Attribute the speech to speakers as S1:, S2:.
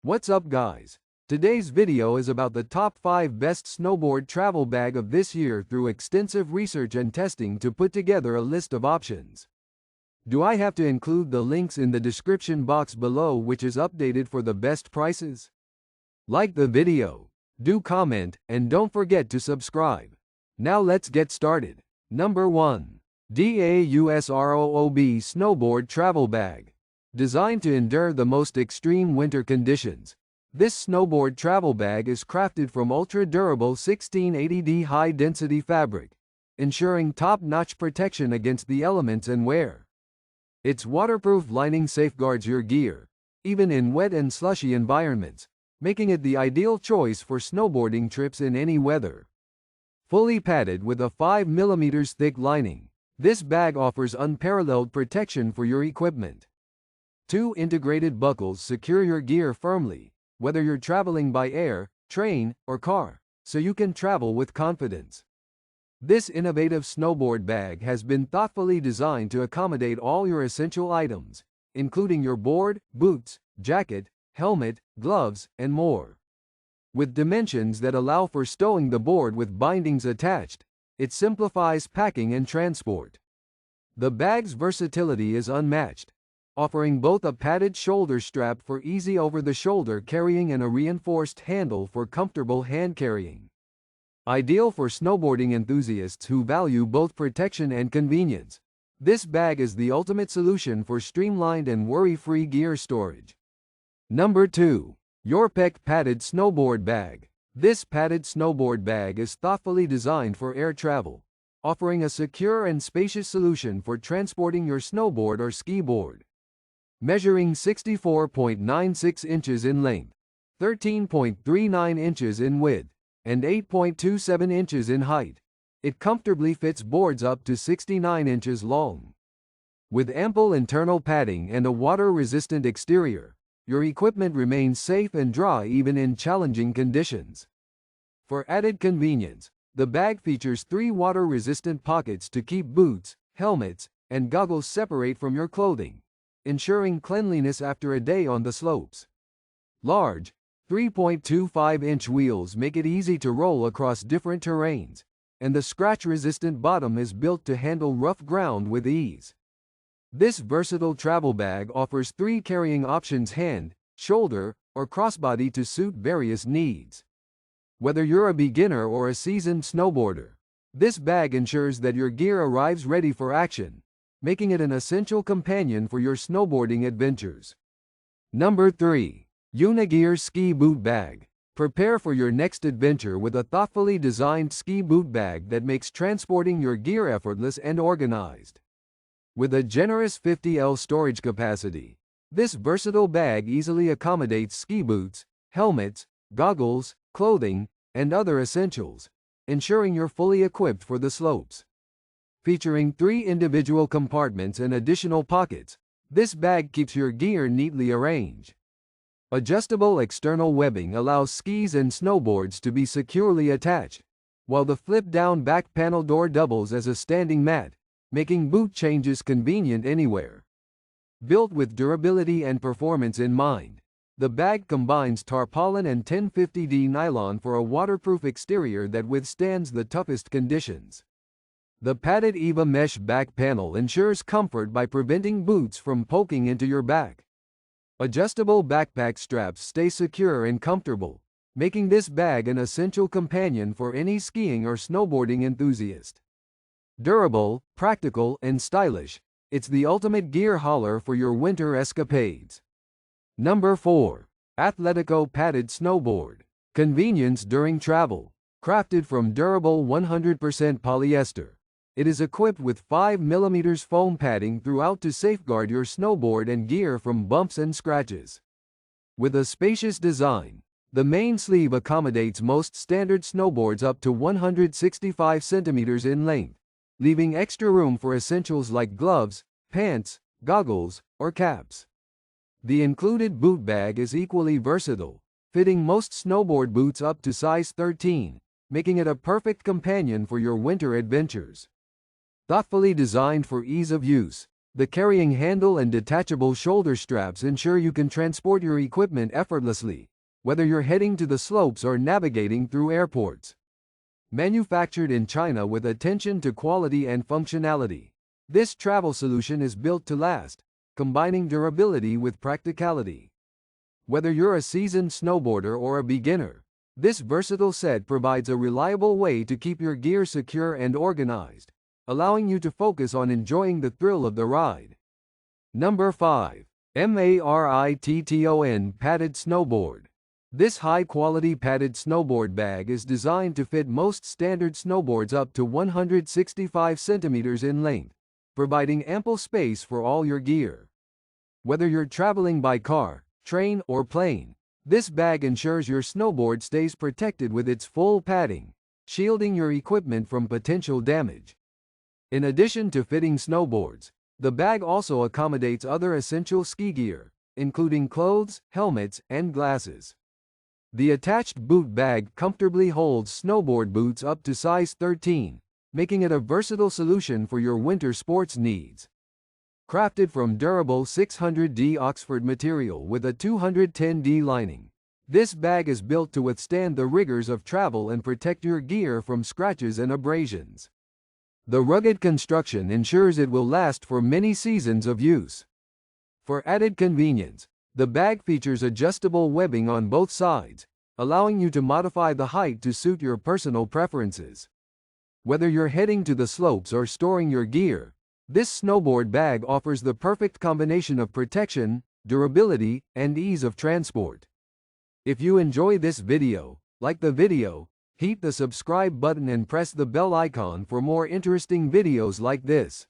S1: What's up guys? Today's video is about the top 5 best snowboard travel bag of this year through extensive research and testing to put together a list of options. Do I have to include the links in the description box below which is updated for the best prices? Like the video, do comment, and don't forget to subscribe. Now let's get started. Number 1. DAUSROOB Snowboard Travel Bag. Designed to endure the most extreme winter conditions, this snowboard travel bag is crafted from ultra-durable 1680D high-density fabric, ensuring top-notch protection against the elements and wear. Its waterproof lining safeguards your gear, even in wet and slushy environments, making it the ideal choice for snowboarding trips in any weather. Fully padded with a 5 mm thick lining, this bag offers unparalleled protection for your equipment. 2 integrated buckles secure your gear firmly, whether you're traveling by air, train, or car, so you can travel with confidence. This innovative snowboard bag has been thoughtfully designed to accommodate all your essential items, including your board, boots, jacket, helmet, gloves, and more. With dimensions that allow for stowing the board with bindings attached, it simplifies packing and transport. The bag's versatility is unmatched, offering both a padded shoulder strap for easy over-the-shoulder carrying and a reinforced handle for comfortable hand carrying. Ideal for snowboarding enthusiasts who value both protection and convenience, this bag is the ultimate solution for streamlined and worry-free gear storage. Number 2. YOREPEK Padded Snowboard Bag. This padded snowboard bag is thoughtfully designed for air travel, offering a secure and spacious solution for transporting your snowboard or ski board. Measuring 64.96 inches in length, 13.39 inches in width, and 8.27 inches in height, it comfortably fits boards up to 69 inches long. With ample internal padding and a water-resistant exterior, your equipment remains safe and dry even in challenging conditions. For added convenience, the bag features 3 water-resistant pockets to keep boots, helmets, and goggles separate from your clothing, ensuring cleanliness after a day on the slopes. Large, 3.25-inch wheels make it easy to roll across different terrains, and the scratch-resistant bottom is built to handle rough ground with ease. This versatile travel bag offers 3 carrying options: hand, shoulder, or crossbody to suit various needs. Whether you're a beginner or a seasoned snowboarder, this bag ensures that your gear arrives ready for action, making it an essential companion for your snowboarding adventures. Number 3. Unigear Ski Boot Bag. Prepare for your next adventure with a thoughtfully designed ski boot bag that makes transporting your gear effortless and organized. With a generous 50L storage capacity, this versatile bag easily accommodates ski boots, helmets, goggles, clothing, and other essentials, ensuring you're fully equipped for the slopes. Featuring 3 individual compartments and additional pockets, this bag keeps your gear neatly arranged. Adjustable external webbing allows skis and snowboards to be securely attached, while the flip-down back panel door doubles as a standing mat, making boot changes convenient anywhere. Built with durability and performance in mind, the bag combines tarpaulin and 1050D nylon for a waterproof exterior that withstands the toughest conditions. The padded EVA mesh back panel ensures comfort by preventing boots from poking into your back. Adjustable backpack straps stay secure and comfortable, making this bag an essential companion for any skiing or snowboarding enthusiast. Durable, practical, and stylish, it's the ultimate gear hauler for your winter escapades. Number 4. Athletico Padded Snowboard. Convenience during travel. Crafted from durable 100% polyester, it is equipped with 5 mm foam padding throughout to safeguard your snowboard and gear from bumps and scratches. With a spacious design, the main sleeve accommodates most standard snowboards up to 165 cm in length, leaving extra room for essentials like gloves, pants, goggles, or caps. The included boot bag is equally versatile, fitting most snowboard boots up to size 13, making it a perfect companion for your winter adventures. Thoughtfully designed for ease of use, The carrying handle and detachable shoulder straps ensure you can transport your equipment effortlessly, whether you're heading to the slopes or navigating through airports. Manufactured in China with attention to quality and functionality, this travel solution is built to last, combining durability with practicality. Whether you're a seasoned snowboarder or a beginner, this versatile set provides a reliable way to keep your gear secure and organized, allowing you to focus on enjoying the thrill of the ride. Number 5. MARITTON Padded Snowboard. This high-quality padded snowboard bag is designed to fit most standard snowboards up to 165 centimeters in length, providing ample space for all your gear. Whether you're traveling by car, train, or plane, this bag ensures your snowboard stays protected with its full padding, shielding your equipment from potential damage. In addition to fitting snowboards, the bag also accommodates other essential ski gear, including clothes, helmets, and glasses. The attached boot bag comfortably holds snowboard boots up to size 13, making it a versatile solution for your winter sports needs. Crafted from durable 600D Oxford material with a 210D lining, this bag is built to withstand the rigors of travel and protect your gear from scratches and abrasions. The rugged construction ensures it will last for many seasons of use. For added convenience, the bag features adjustable webbing on both sides, allowing you to modify the height to suit your personal preferences. Whether you're heading to the slopes or storing your gear, this snowboard bag offers the perfect combination of protection, durability, and ease of transport. If you enjoy this video, like the video, hit the subscribe button and press the bell icon for more interesting videos like this.